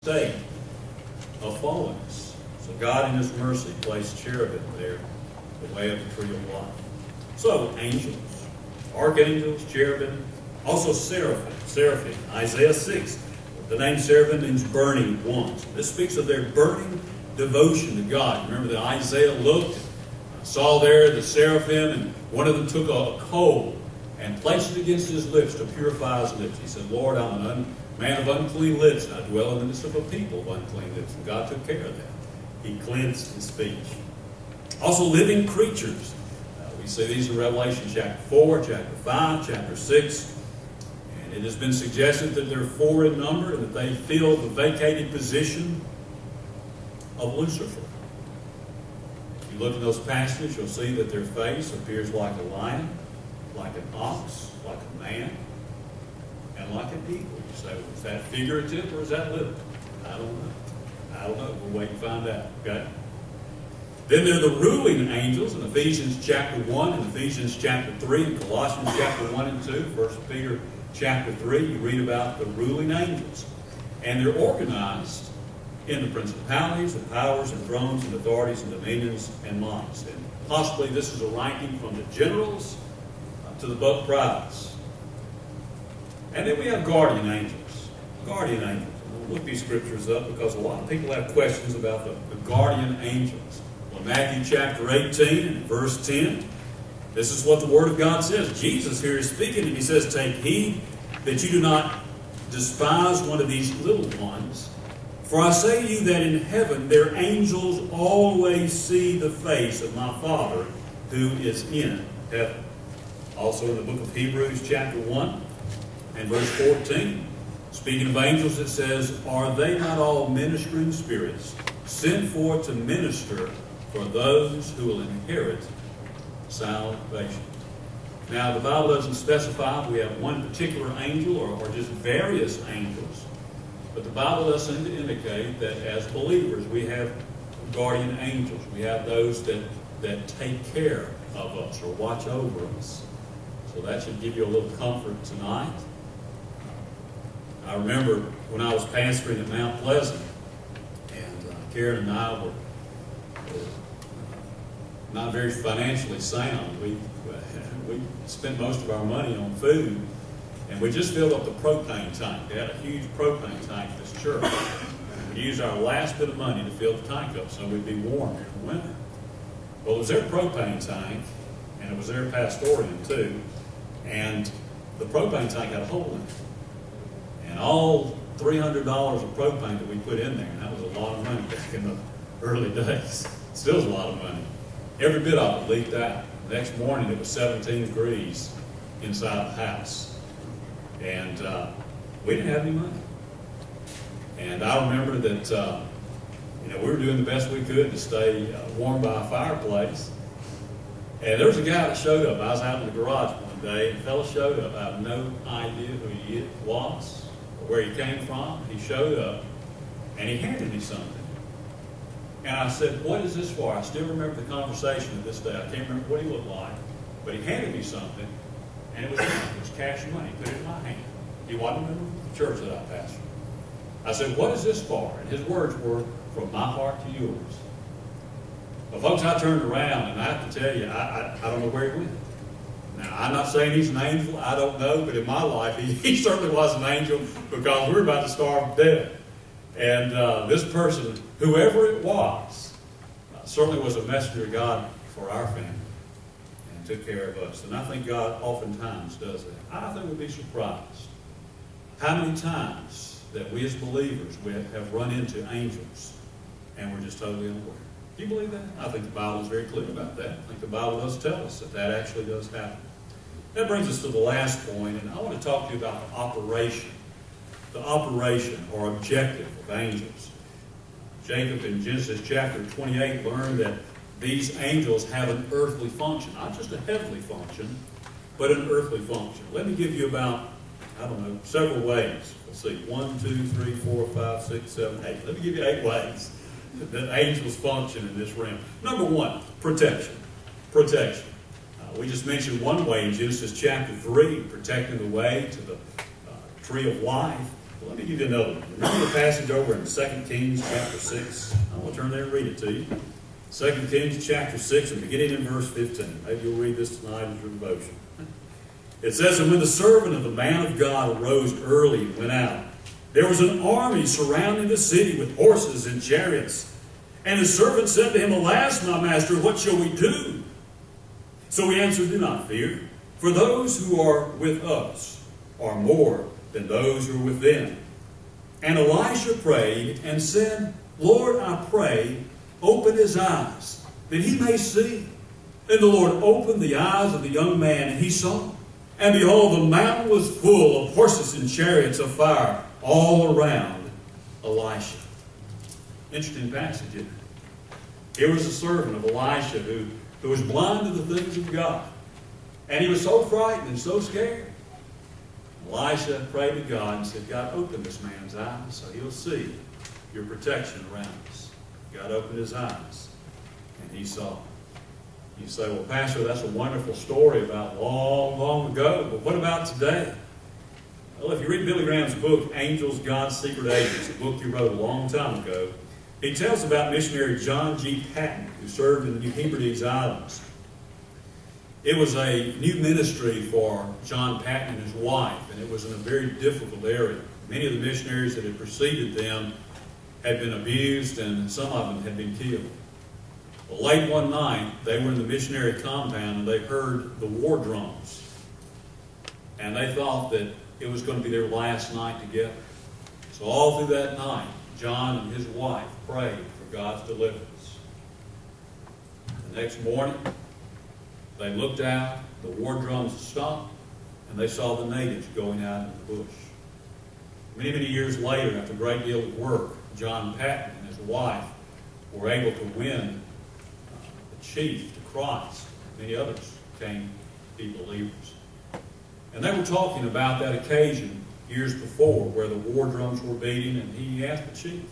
state of fallenness. So God in His mercy placed cherubim there, the way of the tree of life. So angels, archangels, cherubim, also seraphim. Isaiah 6, the name seraphim means burning ones. This speaks of their burning devotion to God. Remember that Isaiah looked, saw there the seraphim, and one of them took a coal and placed it against his lips to purify his lips. He said, Lord, I'm a man of unclean lips, and I dwell in the midst of a people of unclean lips. And God took care of that. He cleansed his speech. Also living creatures. We see these in Revelation chapter 4, chapter 5, chapter 6. And it has been suggested that there are 4 in number and that they fill the vacated position of Lucifer. If you look in those passages, you'll see that their face appears like a lion, like an ox, like a man, and like an eagle. You say, well, is that figurative or is that literal? I don't know. We'll wait and find out. Okay? Then there are the ruling angels in Ephesians chapter 1 and Ephesians chapter 3 and Colossians chapter 1 and 2. 1 Peter chapter 3, you read about the ruling angels. And they're organized in the principalities and powers and thrones and authorities and dominions and minds. And possibly this is a ranking from the generals to the buck privates. And then we have guardian angels. Guardian angels. We'll look these scriptures up because a lot of people have questions about the guardian angels. Well, Matthew chapter 18 and verse 10, this is what the Word of God says. Jesus here is speaking and He says, take heed that you do not despise one of these little ones. For I say to you that in heaven their angels always see the face of my Father who is in heaven. Also in the book of Hebrews chapter 1 and verse 14, speaking of angels, it says, are they not all ministering spirits sent forth to minister for those who will inherit salvation? Now, the Bible doesn't specify if we have one particular angel or just various angels, but the Bible does seem to indicate that as believers we have guardian angels. We have those that take care of us or watch over us. So that should give you a little comfort tonight. I remember when I was pastoring at Mount Pleasant, and Karen and I were not very financially sound. We spent most of our money on food, and we just filled up the propane tank. They had a huge propane tank at this church. We used our last bit of money to fill the tank up so we'd be warm in the winter. Well, it was their propane tank, and it was their pastorium too, and the propane tank had a hole in it. And all $300 of propane that we put in there, and that was a lot of money back in the early days. Still is a lot of money. Every bit of it leaked out. The next morning it was 17 degrees inside the house. And we didn't have any money. And I remember that we were doing the best we could to stay warm by a fireplace. And there was a guy that showed up. I was out in the garage one day, and a fellow showed up. I have no idea who he was or where he came from. He showed up, and he handed me something. And I said, what is this for? I still remember the conversation to this day. I can't remember what he looked like, but he handed me something, and it was cash money. He put it in my hand. He wasn't in the church that I pastored. I said, what is this for? And his words were, from my heart to yours. Well, folks, I turned around, and I have to tell you, I don't know where he went. Now, I'm not saying he's an angel. I don't know, but in my life, he certainly was an angel because we were about to starve to death. And this person, whoever it was, certainly was a messenger of God for our family and took care of us. And I think God oftentimes does that. I think we'd be surprised how many times that we as believers we have run into angels and we're just totally unaware. Do you believe that? I think the Bible is very clear about that. I think the Bible does tell us that actually does happen. That brings us to the last point, and I want to talk to you about the operation or objective of angels. Jacob in Genesis chapter 28 learned that these angels have an earthly function, not just a heavenly function, but an earthly function. Let me give you about, several ways. Let's see, 1, 2, 3, 4, 5, 6, 7, 8. Let me give you 8 ways that angels function in this realm. Number 1, protection. Protection. We just mentioned one way in Genesis chapter 3, protecting the way to the tree of life. Well, let me give you another one. Remember the passage over in 2 Kings chapter 6? I'm going to turn there and read it to you. 2 Kings chapter 6 and beginning in verse 15. Maybe you'll read this tonight as your devotion. It says, "And when the servant of the man of God arose early and went out, there was an army surrounding the city with horses and chariots. And his servant said to him, Alas, my master, what shall we do? So he answered, Do not fear, for those who are with us are more than those who are with them. And Elisha prayed and said, Lord, I pray, open his eyes, that he may see. And the Lord opened the eyes of the young man, and he saw. And behold, the mountain was full of horses and chariots of fire all around Elisha." Interesting passage, isn't it? Here was a servant of Elisha who was blind to the things of God. And he was so frightened and so scared. Elisha prayed to God and said, God, open this man's eyes so he'll see your protection around us. God opened his eyes, and he saw. You say, well, Pastor, that's a wonderful story about long, long ago, but what about today? Well, if you read Billy Graham's book, Angels, God's Secret Agents, a book he wrote a long time ago, he tells about missionary John G. Patton, who served in the New Hebrides Islands. It was a new ministry for John Patton and his wife, and it was in a very difficult area. Many of the missionaries that had preceded them had been abused, and some of them had been killed. Well, late one night, they were in the missionary compound, and they heard the war drums. And they thought that it was going to be their last night together. So all through that night, John and his wife prayed for God's deliverance. The next morning, they looked out, the war drums stopped, and they saw the natives going out in the bush. Many, many years later, after a great deal of work, John Patton and his wife were able to win the chief to Christ. Many others came to be believers. And they were talking about that occasion years before where the war drums were beating, and he asked the chief.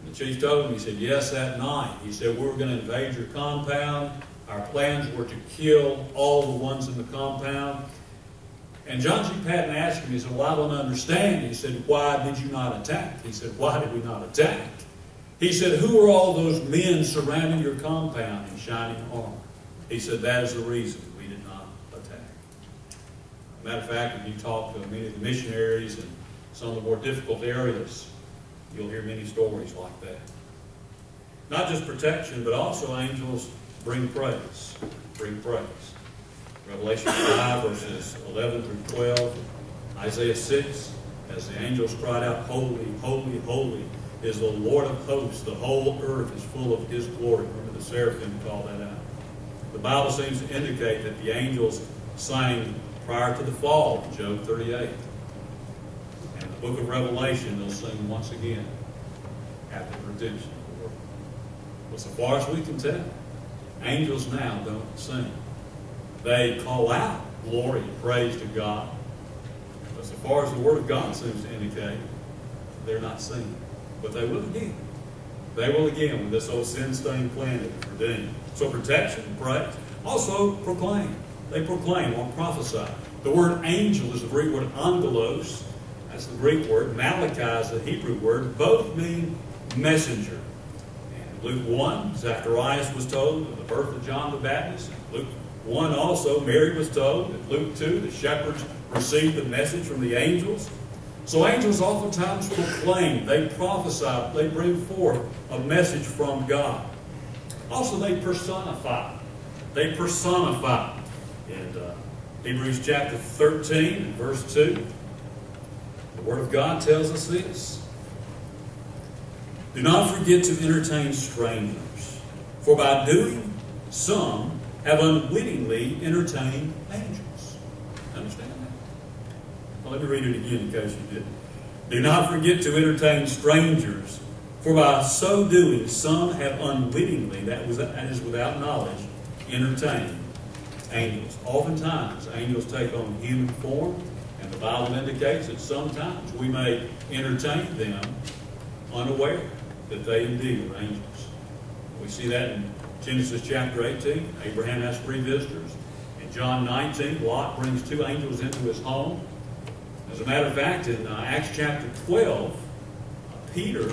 And the chief told him, he said, yes, that night. He said, we were going to invade your compound. Our plans were to kill all the ones in the compound. And John G. Patton asked him, he said, well, I don't understand. He said, why did you not attack? He said, why did we not attack? He said, who are all those men surrounding your compound in shining armor? He said, that is the reason we did not attack. Matter of fact, if you talk to many of the missionaries in some of the more difficult areas, you'll hear many stories like that. Not just protection, but also angels bring praise. Bring praise. Revelation 5, verses 11 through 12. Isaiah 6, as the angels cried out, holy, holy, holy is the Lord of hosts. The whole earth is full of his glory. Remember the seraphim called that out. The Bible seems to indicate that the angels sang prior to the fall in Job 38. And the book of Revelation, they'll sing once again after the redemption of the world. Well, so far as we can tell, angels now don't sing. They call out glory and praise to God. But so far as the Word of God seems to indicate, they're not singing. But they will again. They will again when this old sin-stained planet is redeemed. So protection, praise. Also proclaim. They proclaim or prophesy. The word angel is the Greek word angelos. That's the Greek word. Malachi is the Hebrew word. Both mean messenger. And in Luke 1, Zacharias was told of the birth of John the Baptist. In Luke 1 also, Mary was told. In Luke 2, the shepherds received the message from the angels. So angels oftentimes proclaim, they prophesy, they bring forth a message from God. Also, they personify. They personify. In Hebrews chapter 13 and verse 2, the Word of God tells us this. Do not forget to entertain strangers, for by doing some have unwittingly entertained angels. Understand that? Well, let me read it again in case you didn't. Do not forget to entertain strangers, for by so doing some have unwittingly, that is without knowledge, entertained angels. Oftentimes, angels take on human form, and the Bible indicates that sometimes we may entertain them unaware that they indeed are angels. We see that in Genesis chapter 18. Abraham has 3 visitors. In John 19, Lot brings 2 angels into his home. As a matter of fact, in Acts chapter 12, Peter